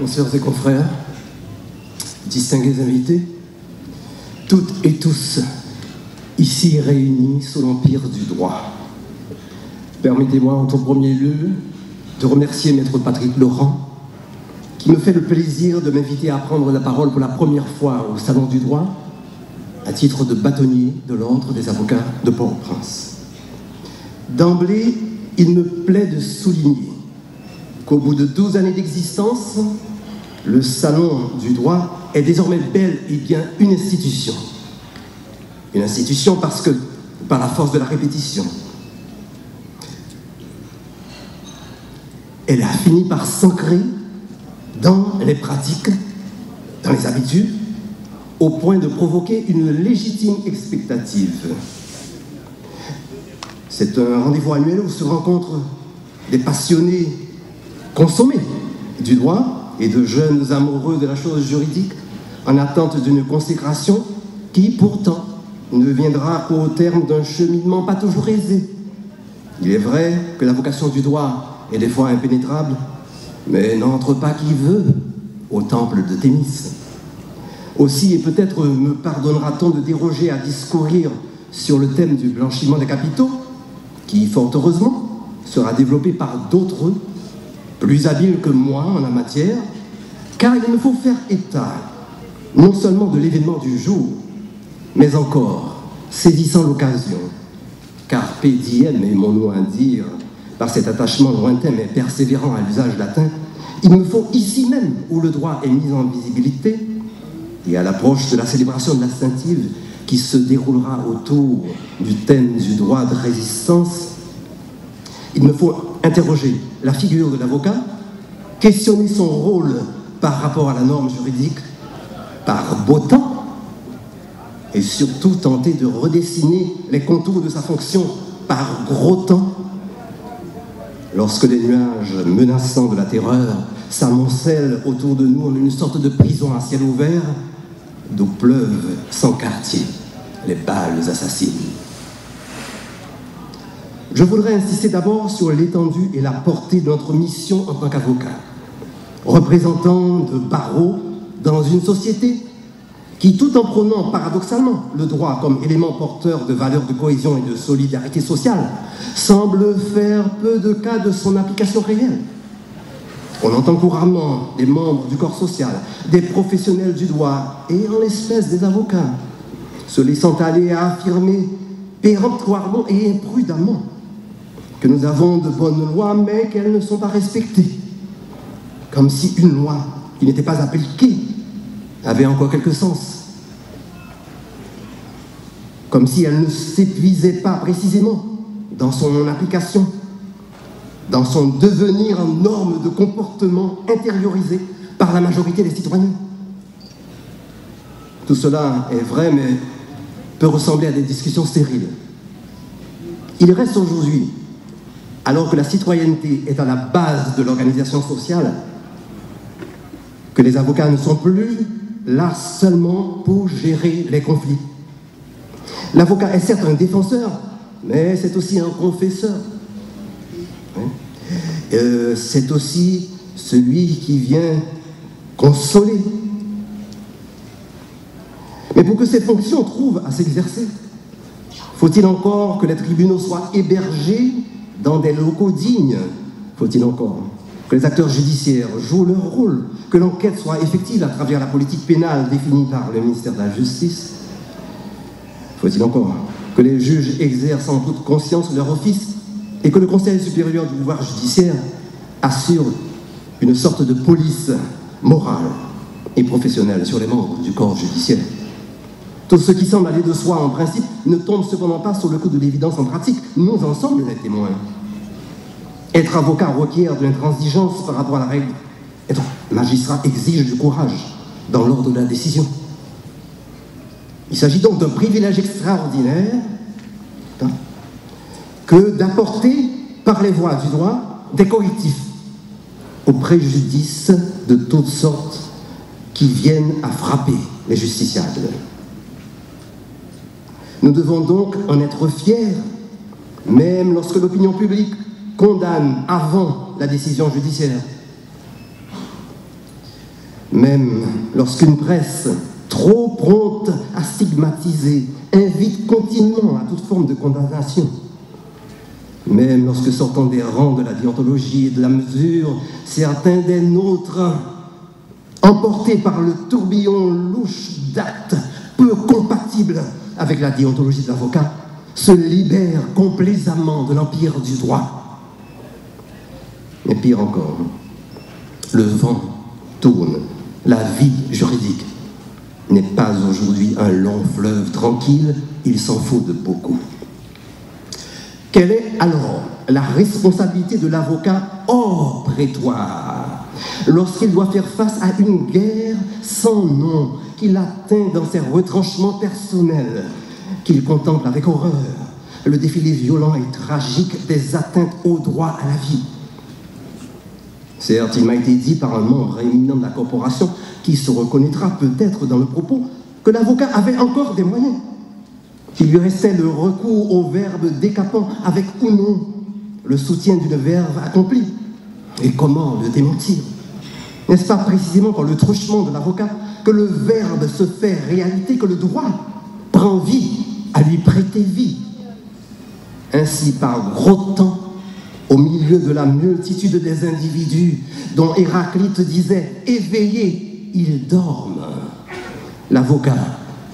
consoeurs et confrères, distingués invités, toutes et tous ici réunis sous l'empire du droit. Permettez-moi en tout premier lieu de remercier Maître Patrick Laurent, qui me fait le plaisir de m'inviter à prendre la parole pour la première fois au Salon du droit, à titre de bâtonnier de l'Ordre des avocats de Port-au-Prince. D'emblée, il me plaît de souligner qu'au bout de 12 années d'existence, le Salon du droit est désormais bel et bien une institution. Une institution parce que, par la force de la répétition, elle a fini par s'ancrer dans les pratiques, dans les habitudes, au point de provoquer une légitime expectative. C'est un rendez-vous annuel où se rencontrent des passionnés consommés du droit et de jeunes amoureux de la chose juridique en attente d'une consécration qui, pourtant, ne viendra qu'au terme d'un cheminement pas toujours aisé. Il est vrai que la vocation du droit est des fois impénétrable, mais n'entre pas qui veut au temple de Thémis. Aussi, et peut-être me pardonnera-t-on de déroger à discourir sur le thème du blanchiment des capitaux, qui, fort heureusement, sera développé par d'autres, plus habiles que moi en la matière, car il me faut faire état, non seulement de l'événement du jour, mais encore, saisissant l'occasion, carpe diem est mon mot à dire, par cet attachement lointain mais persévérant à l'usage latin, il me faut ici même, où le droit est mis en visibilité, et à l'approche de la célébration de la Saintive qui se déroulera autour du thème du droit de résistance, il me faut interroger la figure de l'avocat, questionner son rôle par rapport à la norme juridique, par beau temps, et surtout tenter de redessiner les contours de sa fonction par gros temps, lorsque les nuages menaçants de la terreur s'amoncellent autour de nous en une sorte de prison à ciel ouvert, d'où pleuvent sans quartier les balles assassines. Je voudrais insister d'abord sur l'étendue et la portée de notre mission en tant qu'avocat, représentant de barreau dans une société qui, tout en prônant paradoxalement le droit comme élément porteur de valeurs de cohésion et de solidarité sociale, semble faire peu de cas de son application réelle. On entend couramment des membres du corps social, des professionnels du droit et en l'espèce des avocats, se laissant aller à affirmer péremptoirement et imprudemment que nous avons de bonnes lois mais qu'elles ne sont pas respectées, comme si une loi qui n'était pas appliquée avait encore quelque sens, comme si elle ne s'épuisait pas précisément dans son application, dans son devenir en norme de comportement intériorisé par la majorité des citoyens. Tout cela est vrai, mais peut ressembler à des discussions stériles. Il reste aujourd'hui, alors que la citoyenneté est à la base de l'organisation sociale, que les avocats ne sont plus là seulement pour gérer les conflits. L'avocat est certes un défenseur, mais c'est aussi un confesseur. C'est aussi celui qui vient consoler. Mais pour que ces fonctions trouvent à s'exercer, faut-il encore que les tribunaux soient hébergés dans des locaux dignes? Faut-il encore que les acteurs judiciaires jouent leur rôle, que l'enquête soit effective à travers la politique pénale définie par le ministère de la Justice? Faut-il encore que les juges exercent en toute conscience leur office et que le Conseil supérieur du pouvoir judiciaire assure une sorte de police morale et professionnelle sur les membres du corps judiciaire? Tout ce qui semble aller de soi en principe ne tombe cependant pas sur le coup de l'évidence en pratique. Nous en sommes les témoins. Être avocat requiert de l'intransigeance par rapport à la règle. Être magistrat exige du courage dans l'ordre de la décision. Il s'agit donc d'un privilège extraordinaire que d'apporter par les voies du droit des correctifs au préjudice de toutes sortes qui viennent à frapper les justiciables. Nous devons donc en être fiers, même lorsque l'opinion publique condamne avant la décision judiciaire. Même lorsqu'une presse trop prompte à stigmatiser invite continuellement à toute forme de condamnation, même lorsque sortant des rangs de la déontologie et de la mesure, certains des nôtres, emportés par le tourbillon louche d'actes peu compatibles avec la déontologie de l'avocat, se libèrent complaisamment de l'empire du droit. Mais pire encore, le vent tourne, la vie juridique n'est pas aujourd'hui un long fleuve tranquille, il s'en faut de beaucoup. Quelle est alors la responsabilité de l'avocat hors prétoire lorsqu'il doit faire face à une guerre sans nom qui l'atteint dans ses retranchements personnels, qu'il contemple avec horreur, le défilé violent et tragique des atteintes au droit à la vie? Certes, il m'a été dit par un membre éminent de la corporation, qui se reconnaîtra peut-être dans le propos, que l'avocat avait encore des moyens, qu'il lui restait le recours au verbe décapant avec ou non le soutien d'une verve accomplie. Et comment le démentir? N'est-ce pas précisément par le truchement de l'avocat que le verbe se fait réalité, que le droit prend vie à lui prêter vie? Ainsi, par gros temps, au milieu de la multitude des individus dont Héraclite disait « éveillés, ils dorment », l'avocat,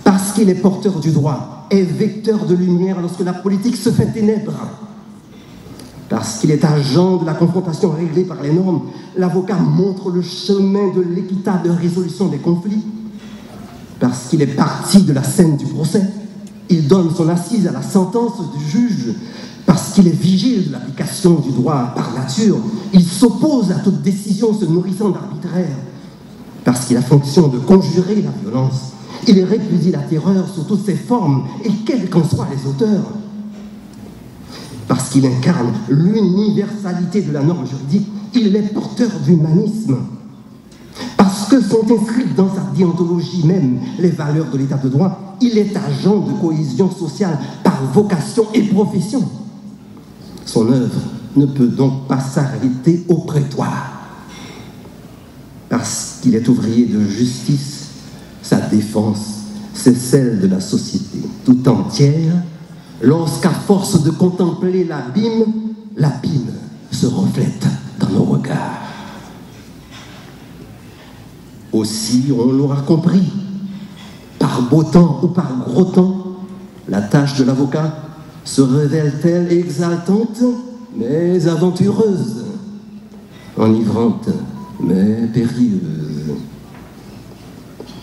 parce qu'il est porteur du droit, est vecteur de lumière lorsque la politique se fait ténèbres. Parce qu'il est agent de la confrontation réglée par les normes, l'avocat montre le chemin de l'équitable résolution des conflits. Parce qu'il est partie de la scène du procès, il donne son assise à la sentence du juge. Parce qu'il est vigile de l'application du droit par nature, il s'oppose à toute décision se nourrissant d'arbitraire. Parce qu'il a fonction de conjurer la violence, il répudie la terreur sous toutes ses formes, et quels qu'en soient les auteurs. Parce qu'il incarne l'universalité de la norme juridique, il est porteur d'humanisme. Parce que sont inscrites dans sa déontologie même les valeurs de l'état de droit, il est agent de cohésion sociale par vocation et profession. Son œuvre ne peut donc pas s'arrêter au prétoire. Parce qu'il est ouvrier de justice, sa défense, c'est celle de la société tout entière. Lorsqu'à force de contempler l'abîme se reflète dans nos regards. Aussi, on l'aura compris, par beau temps ou par gros temps, la tâche de l'avocat se révèle-t-elle exaltante, mais aventureuse, enivrante, mais périlleuse.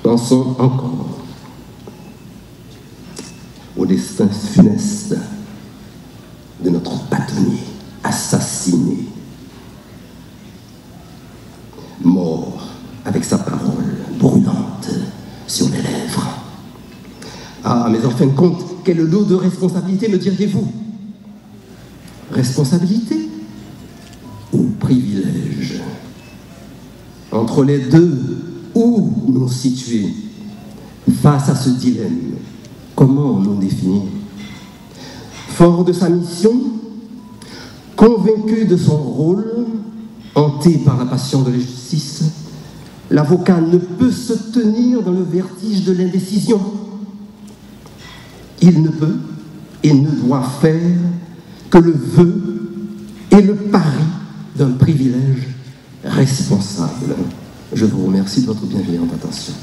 Pensons encore au destin funeste de notre bâtonnier assassiné, mort avec sa parole brûlante sur les lèvres. Ah, mais en fin de compte, quel lot de responsabilité, me diriez-vous? Responsabilité ou privilège? Entre les deux, où nous situer? Face à ce dilemme, comment nous définir? Fort de sa mission, convaincu de son rôle, hanté par la passion de la justice, l'avocat ne peut se tenir dans le vertige de l'indécision. Il ne peut et ne doit faire que le vœu et le pari d'un privilège responsable. Je vous remercie de votre bienveillante attention.